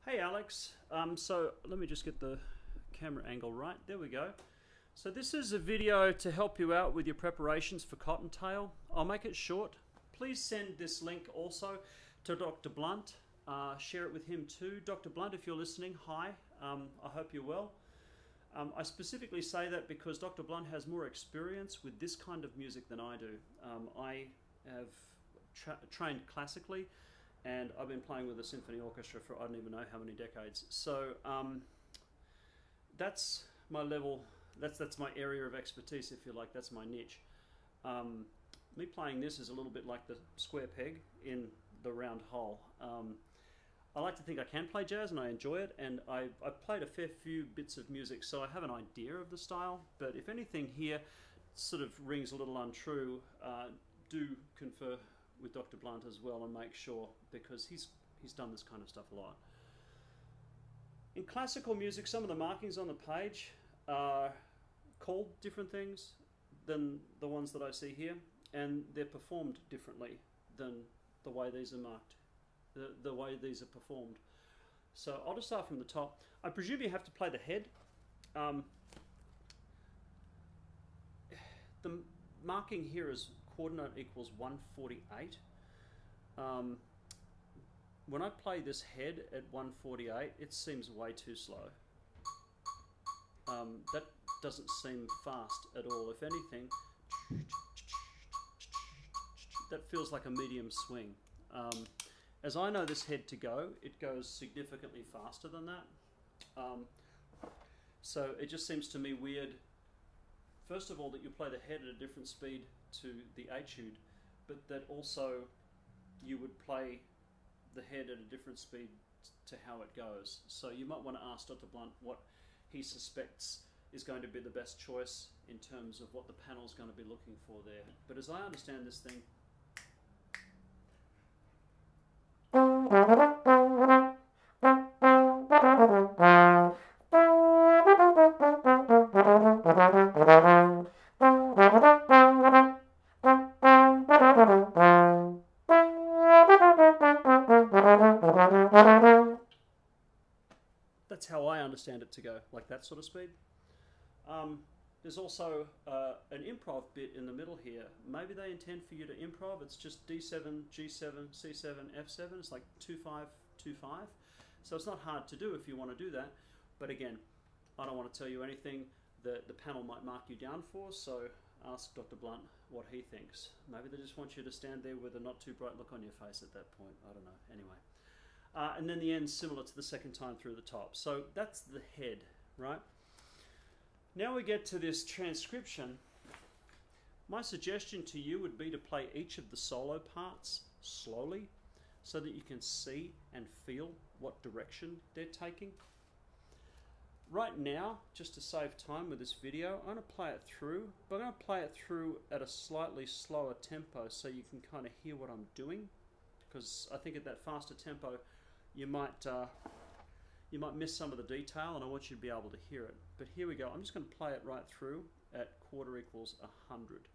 Hey Alex, so let me just get the camera angle right. There we go. So this is a video to help you out with your preparations for Cottontail. I'll make it short. Please send this link also to Dr. Blunt. Share it with him too. Dr. Blunt, if you're listening, hi. I hope you're well. I specifically say that because Dr. Blunt has more experience with this kind of music than I do. I have trained classically, and I've been playing with a symphony orchestra for I don't even know how many decades. So that's my level, that's my area of expertise, if you like. That's my niche. Me playing this is a little bit like the square peg in the round hole. I like to think I can play jazz and I enjoy it, and I've played a fair few bits of music, so I have an idea of the style. But if anything here sort of rings a little untrue, do confer with Dr. Blunt as well and make sure, because he's done this kind of stuff a lot. In classical music, some of the markings on the page are called different things than the ones that I see here, and they're performed differently than the way these are marked, the way these are performed. So I'll just start from the top. I presume you have to play the head. The marking here is quarter note equals 148. When I play this head at 148, it seems way too slow. That doesn't seem fast at all. If anything, that feels like a medium swing. As I know this head to go, it goes significantly faster than that. So it just seems to me weird, first of all, that you play the head at a different speed to the etude, but that also you would play the head at a different speed to how it goes. So you might want to ask Dr. Blunt what he suspects is going to be the best choice in terms of what the panel is going to be looking for there. But as I understand this thing, that's how I understand it to go, like that sort of speed. There's also an improv bit in the middle here. Maybe they intend for you to improv. It's just D7, G7, C7, F7. It's like 2-5, 2-5. So it's not hard to do if you want to do that. But again, I don't want to tell you anything that the panel might mark you down for, so ask Dr. Blunt what he thinks. Maybe they just want you to stand there with a not too bright look on your face at that point. I don't know. Anyway. And then the end's similar to the second time through the top. So that's the head, right? Now we get to this transcription. My suggestion to you would be to play each of the solo parts slowly so that you can see and feel what direction they're taking. Right now, just to save time with this video, I'm going to play it through, but I'm going to play it through at a slightly slower tempo so you can kind of hear what I'm doing, because I think at that faster tempo you might miss some of the detail, and I want you to be able to hear it. But here we go. I'm just going to play it right through at quarter equals 100.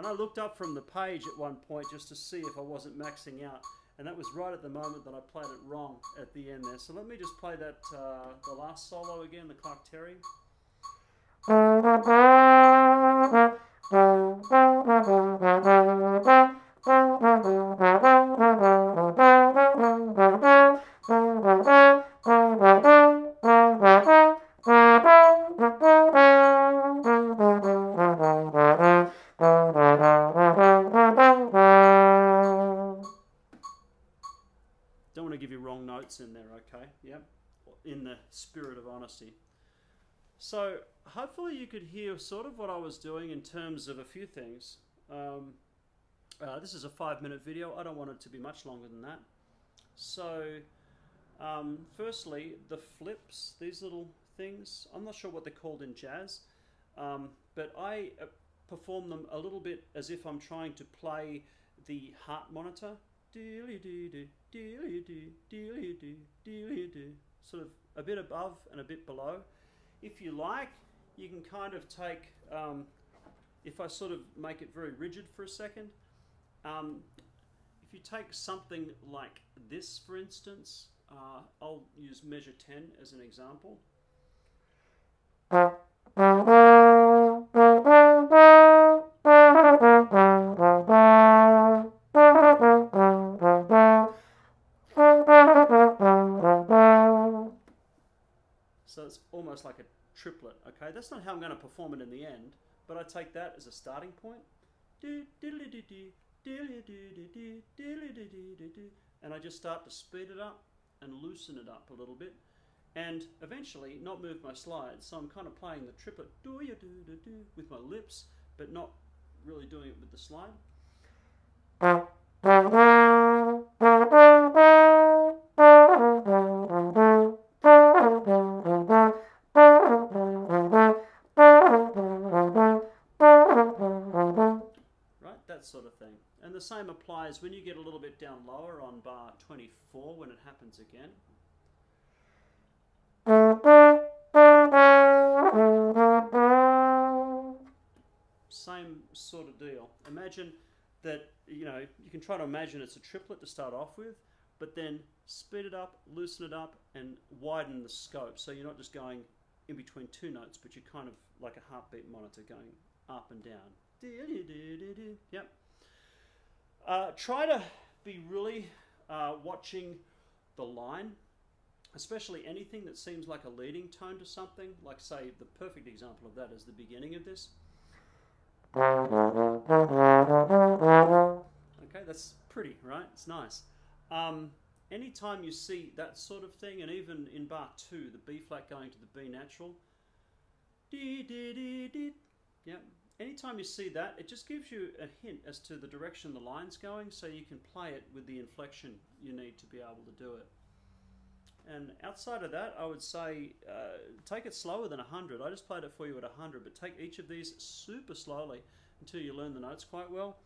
And I looked up from the page at one point just to see if I wasn't maxing out. And that was right at the moment that I played it wrong at the end there. So let me just play that, the last solo again, the Clark Terry. Don't want to give you wrong notes in there, okay? Yep, in the spirit of honesty. So hopefully you could hear sort of what I was doing in terms of a few things. This is a 5-minute video. I don't want it to be much longer than that. So firstly, the flips, these little things, I'm not sure what they're called in jazz, but I perform them a little bit as if I'm trying to play the heart monitor. Sort of a bit above and a bit below. If you like, you can kind of take, if I sort of make it very rigid for a second, if you take something like this, for instance, I'll use measure 10 as an example. So it's almost like a triplet, okay? That's not how I'm going to perform it in the end, but I take that as a starting point. And I just start to speed it up and loosen it up a little bit. And eventually not move my slides. So I'm kind of playing the triplet with my lips, but not really doing it with the slide. Right, that sort of thing. And the same applies when you get a little bit down lower on bar 24 when it happens again. Same sort of deal. Imagine that, you know, you can try to imagine it's a triplet to start off with, but then speed it up, loosen it up, and widen the scope. So you're not just going in between two notes, but you're kind of like a heartbeat monitor going up and down. Yep. Try to be really watching the line, especially anything that seems like a leading tone to something. Like, say, the perfect example of that is the beginning of this. Okay, that's pretty, right? It's nice. Anytime you see that sort of thing, and even in bar 2, the B flat going to the B natural, yeah. Anytime you see that, it just gives you a hint as to the direction the line's going, so you can play it with the inflection you need to be able to do it. And outside of that, I would say take it slower than 100. I just played it for you at 100, but take each of these super slowly until you learn the notes quite well.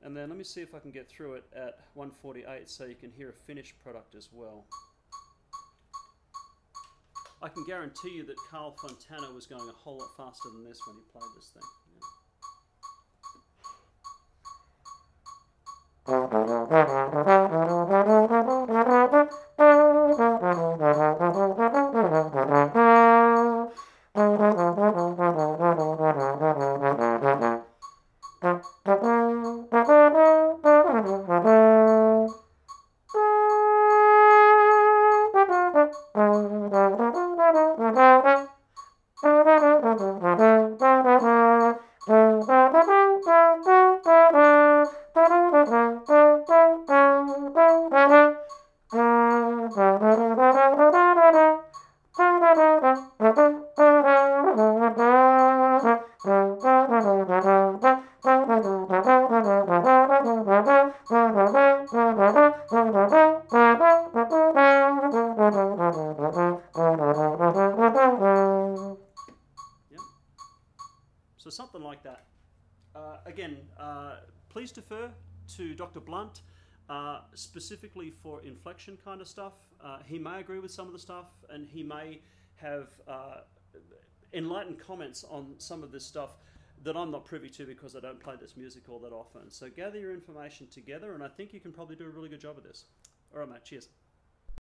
And then let me see if I can get through it at 148 so you can hear a finished product as well. I can guarantee you that Carl Fontana was going a whole lot faster than this when he played this thing. So something like that. Again, please defer to Dr. Blunt, specifically for inflection kind of stuff. He may agree with some of the stuff, and he may have enlightened comments on some of this stuff that I'm not privy to because I don't play this music all that often. So gather your information together, and I think you can probably do a really good job of this. All right, mate. Cheers.